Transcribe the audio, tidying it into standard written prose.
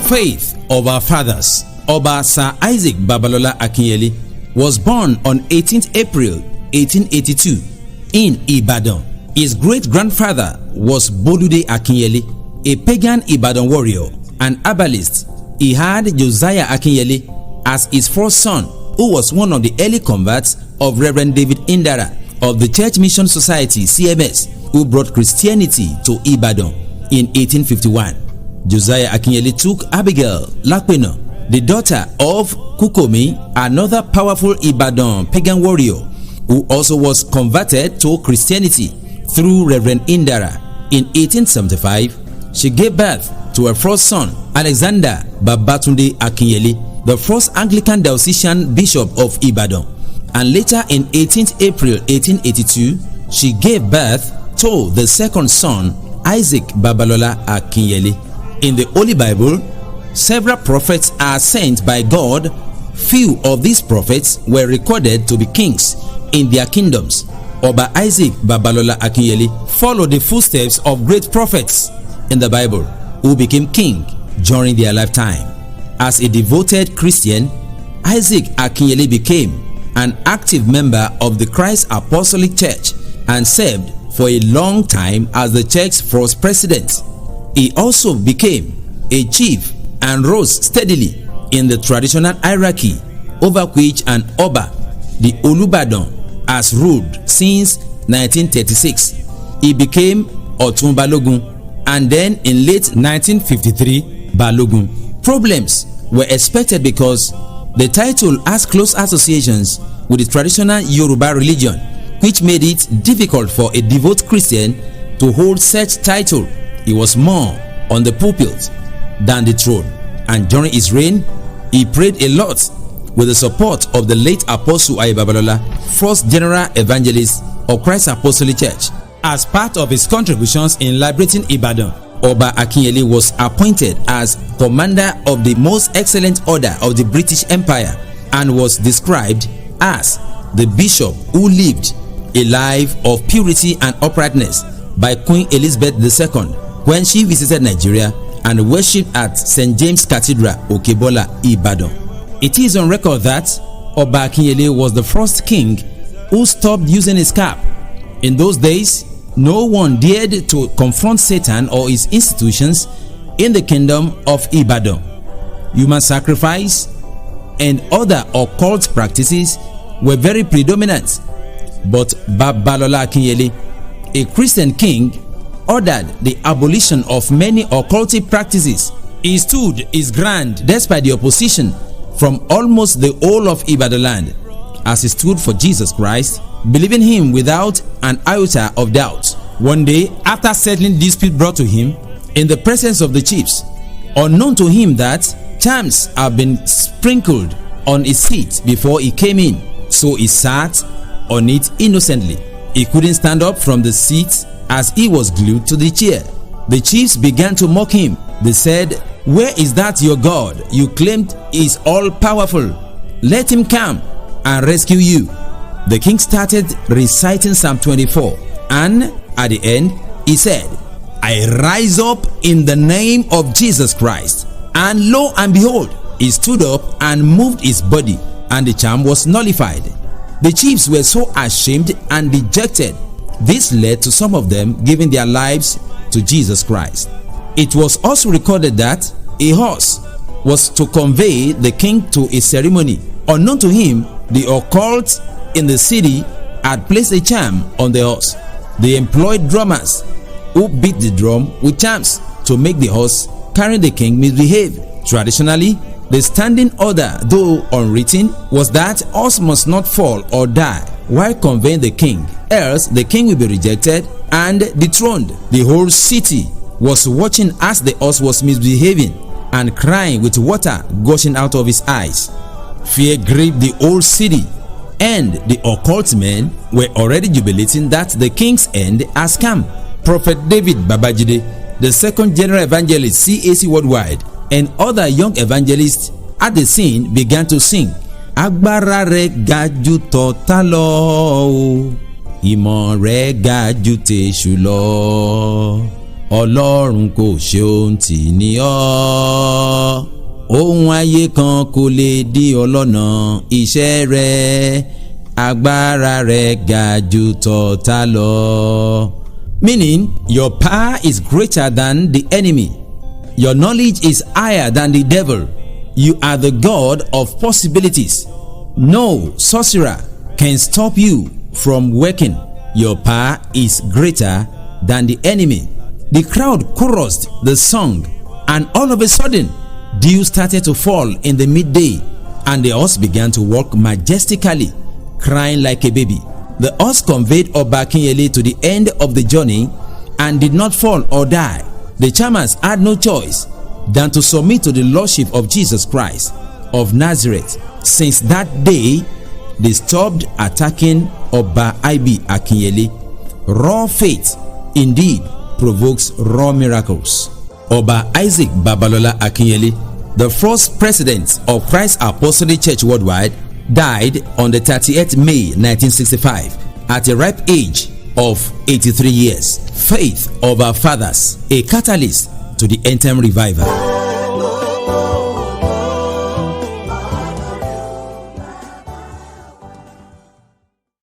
faith of our fathers, Oba Sir Isaac Babalola Akinyele was born on 18th April 1882 in Ibadan. His great-grandfather was Bolude Akinyele, a pagan Ibadan warrior and herbalist. He had Josiah Akinyele as his first son, who was one of the early converts of Reverend David Indara of the Church Mission Society (CMS), who brought Christianity to Ibadan in 1851. Josiah Akinyele took Abigail Lakpena, the daughter of Kukomi, another powerful Ibadan pagan warrior, who also was converted to Christianity through Reverend Indara. In 1875, she gave birth to her first son, Alexander Babatunde Akinyele, the first Anglican diocesan bishop of Ibadan. And later in 18th April 1882, she gave birth to the second son, Isaac Babalola Akinyele. In the Holy Bible, several prophets are sent by God. Few of these prophets were recorded to be kings in their kingdoms. Oba Isaac Babalola Akinyele followed the footsteps of great prophets in the Bible who became king during their lifetime. As a devoted Christian, Isaac Akinyele became an active member of the Christ Apostolic Church and served for a long time as the church's first president. He also became a chief and rose steadily in the traditional hierarchy over which an Oba, the Olubadan, has ruled since 1936. He became Otun Balogun and then in late 1953 Balogun. Problems were expected because the title has close associations with the traditional Yoruba religion, which made it difficult for a devout Christian to hold such title. He was more on the pulpit than the throne, and during his reign, he prayed a lot with the support of the late Apostle Aye Babalola, first general evangelist of Christ Apostolic Church. As part of his contributions in liberating Ibadan, Oba Akinyele was appointed as commander of the most excellent order of the British Empire and was described as the bishop who lived a life of purity and uprightness by Queen Elizabeth II when she visited Nigeria and worshipped at St. James Cathedral, Okebola, Ibadan. It is on record that Oba Akinyele was the first king who stopped using his cap. In those days, no one dared to confront Satan or his institutions in the kingdom of Ibadan. Human sacrifice and other occult practices were very predominant, but Babalola Akinyele, a Christian king, ordered the abolition of many occultic practices. He stood his ground despite the opposition from almost the whole of Ibadan land, as he stood for Jesus Christ, believing him without an iota of doubt. One day, after settling dispute brought to him in the presence of the chiefs, unknown to him that charms have been sprinkled on his seat before he came in, so he sat on it innocently. He couldn't stand up from the seat as he was glued to the chair. The chiefs began to mock him. They said, "Where is that your God you claimed is all powerful? Let him come and rescue you." The king started reciting Psalm 24, and at the end he said, "I rise up in the name of Jesus Christ." And lo and behold, he stood up and moved his body, and the charm was nullified. The chiefs were so ashamed and dejected. This led to some of them giving their lives to Jesus Christ. It was also recorded that a horse was to convey the king to a ceremony. Unknown to him, the occult in the city had placed a charm on the horse. They employed drummers who beat the drum with charms to make the horse carrying the king misbehave. Traditionally, the standing order, though unwritten, was that horse must not fall or die while conveying the king, else the king will be rejected and dethroned. The whole city was watching as the horse was misbehaving and crying with water gushing out of his eyes. Fear gripped the whole city, and the occult men were already jubilating that the king's end has come. Prophet David Babajide, the second general evangelist CAC worldwide, and other young evangelists at the scene began to sing, "Agbára rẹ̀ ga jù tọ̀tá lọ, ìmọ̀ rẹ̀ ga jù tèṣù lọ." Ọlọ́run kò ṣe ohun tì ní ọ́. Ohun ayé kan kò lè dí ọ lọ́nà iṣẹ́ rẹ̀. Agbára rẹ̀ ga jù tọ̀tá lọ. Meaning, your power is greater than the enemy. Your knowledge is higher than the devil. You are the God of possibilities. No sorcerer can stop you from working. Your power is greater than the enemy. The crowd chorused the song, and all of a sudden, dew started to fall in the midday, and the horse began to walk majestically, crying like a baby. The horse conveyed Oba Akinyele to the end of the journey and did not fall or die. The Chamans had no choice than to submit to the lordship of Jesus Christ of Nazareth. Since that day, they stopped attacking Oba Akinyele. Raw faith indeed provokes raw miracles. Oba Isaac Babalola Akinyele, the first president of Christ Apostolic Church Worldwide, died on the 30th May 1965 at a ripe age of 83 years. Faith of our fathers, a catalyst to the end time revival.